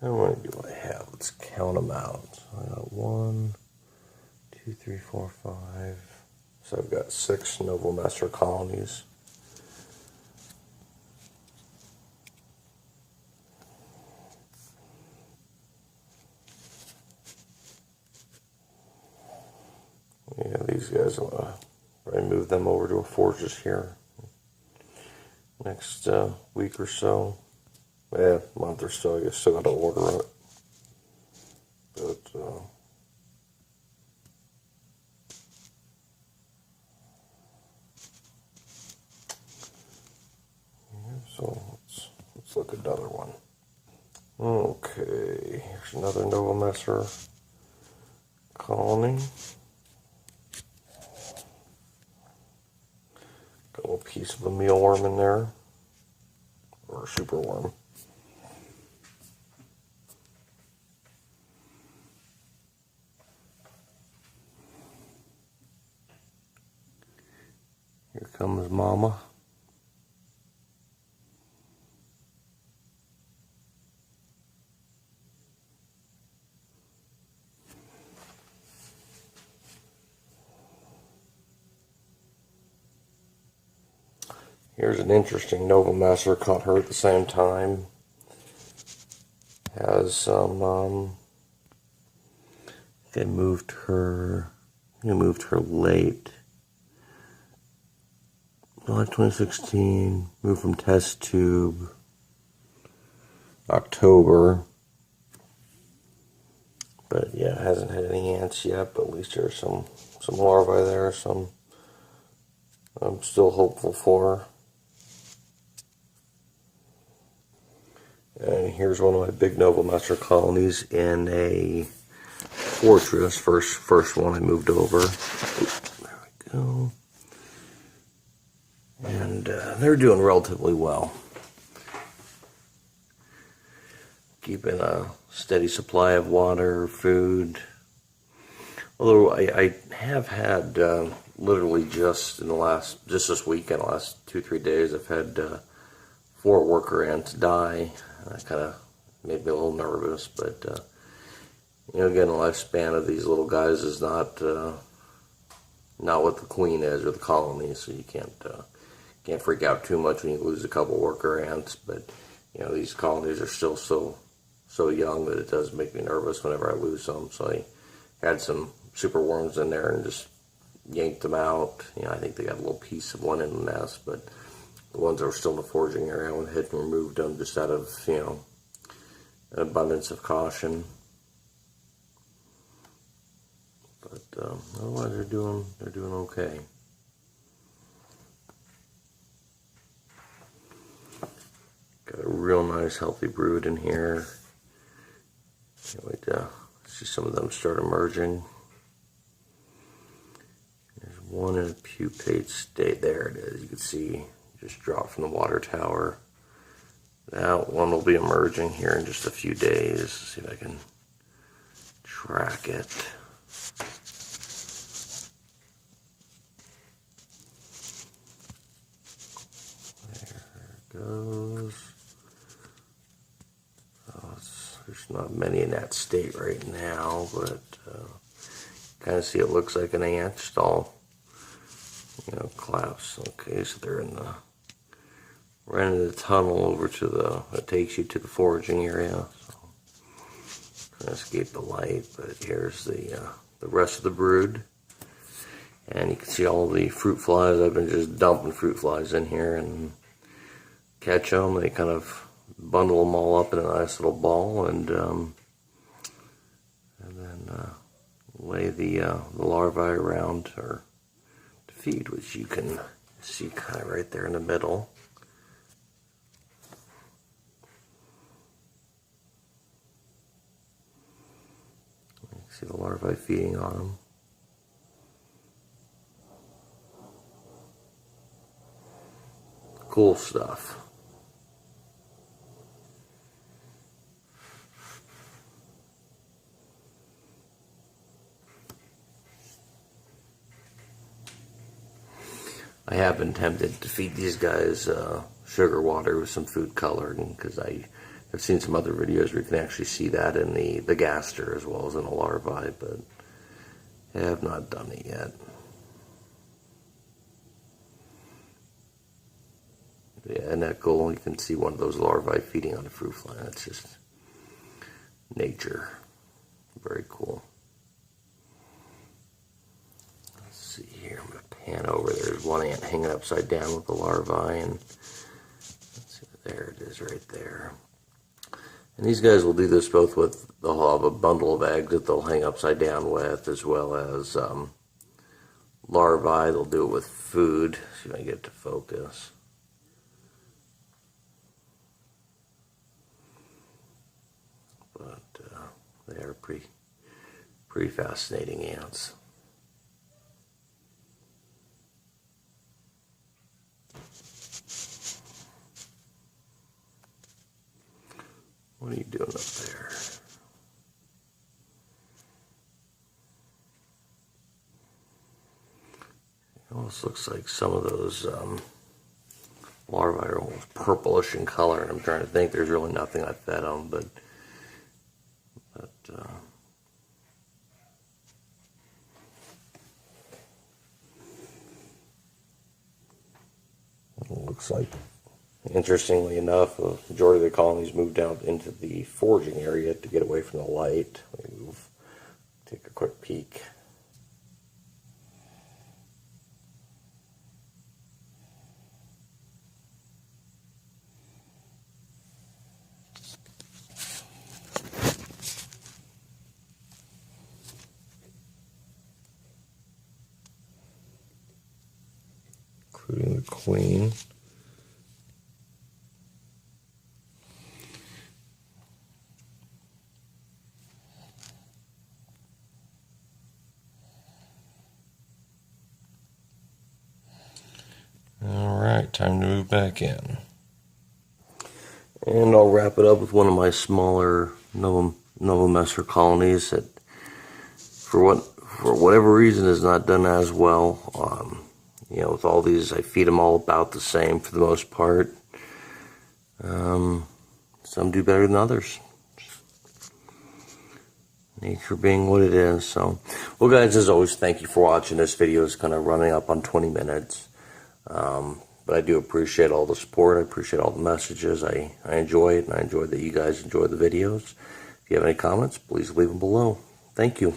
How many do I have? Let's count them out. So I got 1, 2, 3, 4, 5. So I've got 6 Novomessor colonies. Yeah, these guys, I'm going to probably move them over to a fortress here next week or so. Yeah, month or so. I guess still got to order it. But, yeah, so let's look at another one. Okay, here's another Novomessor colony. Got a little piece of a mealworm in there, or a superworm. Here comes Mama. Here's an interesting Novomessor, caught her at the same time. Has some, they moved her late. July 2016, moved from test tube, October. But yeah, hasn't had any ants yet, but at least there's some larvae there, some I'm still hopeful for. And here's one of my big Novomessor colonies in a fortress. First one I moved over. There we go. And they're doing relatively well. Keeping a steady supply of water, food. Although I have had literally just this weekend, the last 2-3 days, I've had 4 worker ants die. That kind of made me a little nervous, but you know, again, the lifespan of these little guys is not what the queen is or the colony, so you can't freak out too much when you lose a couple worker ants. But you know, these colonies are still so young that it does make me nervous whenever I lose some. So I had some super worms in there and just yanked them out. You know, I think they got a little piece of one in the nest, but the ones that were still in the foraging area, I went ahead and removed them just out of, you know, an abundance of caution. But otherwise, they're doing okay. Got a real nice, healthy brood in here. Can't wait to see some of them start emerging. There's one in a pupate state. There it is. You can see. Just dropped from the water tower. That one will be emerging here in just a few days. Let's see if I can track it. There it goes. Oh, there's not many in that state right now, but kind of see it looks like an ant stall. You know, collapse. Okay, so they're in the ran into the tunnel over to that takes you to the foraging area. So trying to escape the light, but here's the rest of the brood, and you can see all the fruit flies. I've been just dumping fruit flies in here and catch them. They kind of bundle them all up in a nice little ball, and then lay the larvae around or to feed, which you can see kind of right there in the middle. See the larvae feeding on them. Cool stuff. I have been tempted to feed these guys sugar water with some food coloring, because I I've seen some other videos where you can actually see that in the gaster as well as in the larvae, but I have not done it yet. Yeah, isn't that cool? You can see one of those larvae feeding on a fruit fly. That's just nature. Very cool. Let's see here. I'm going to pan over. There's one ant hanging upside down with the larvae, and let's see, there it is right there. And these guys will do this both with, they'll have a bundle of eggs that they'll hang upside down with, as well as larvae. They'll do it with food. See if I can get it to focus. But they are pretty fascinating ants. What are you doing up there? It almost looks like some of those larvae are almost purplish in color, and I'm trying to think. There's really nothing I fed them, but it looks like, interestingly enough, the majority of the colonies moved out into the foraging area to get away from the light. Let me move, take a quick peek. Including the queen. Alright, time to move back in. And I'll wrap it up with one of my smaller Novomessor colonies that, for whatever reason, has not done as well. You know, with all these, I feed them all about the same for the most part. Some do better than others. Nature being what it is. So, well, guys, as always, thank you for watching. This video is kind of running up on 20 minutes. But I do appreciate all the support. I appreciate all the messages. I enjoy it, and I enjoy that you guys enjoy the videos. If you have any comments, please leave them below. Thank you.